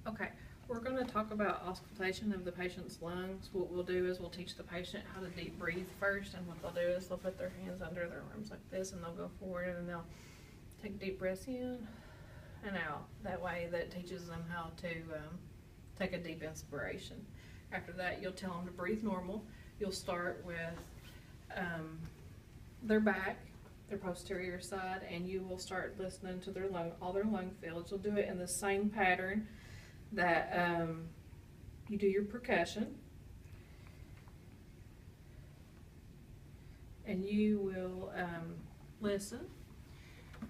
Okay, we're going to talk about auscultation of the patient's lungs. What we'll do is we'll teach the patient how to deep breathe first, and what they'll do is they'll put their hands under their arms like this, and they'll go forward and they'll take deep breaths in and out. That way that teaches them how to take a deep inspiration. After that, you'll tell them to breathe normal. You'll start with their back, their posterior side, and you will start listening to their all their lung fields. You'll do it in the same pattern that you do your percussion, and you will listen.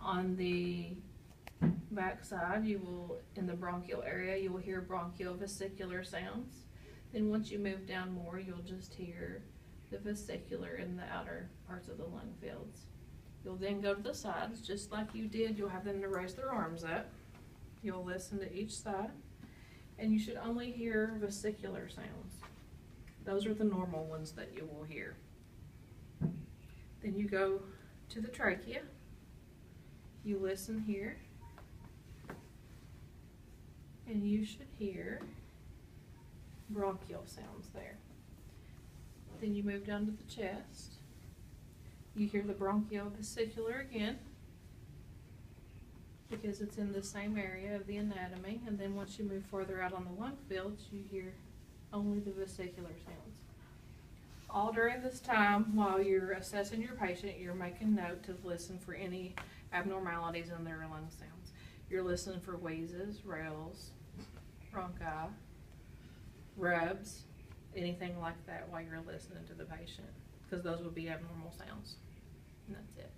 On the back side, you will, in the bronchial area, you will hear bronchiovesicular sounds. Then once you move down more, you'll just hear the vesicular in the outer parts of the lung fields. You'll then go to the sides, just like you did. You'll have them to raise their arms up. You'll listen to each side, and you should only hear vesicular sounds. Those are the normal ones that you will hear. Then you go to the trachea. You listen here, and you should hear bronchial sounds there. Then you move down to the chest. You hear the bronchiovesicular again, because it's in the same area of the anatomy. And then once you move further out on the lung fields, you hear only the vesicular sounds. All during this time, while you're assessing your patient, you're making note to listen for any abnormalities in their lung sounds. You're listening for wheezes, rails, bronchi, rubs, anything like that while you're listening to the patient, because those would be abnormal sounds. And that's it.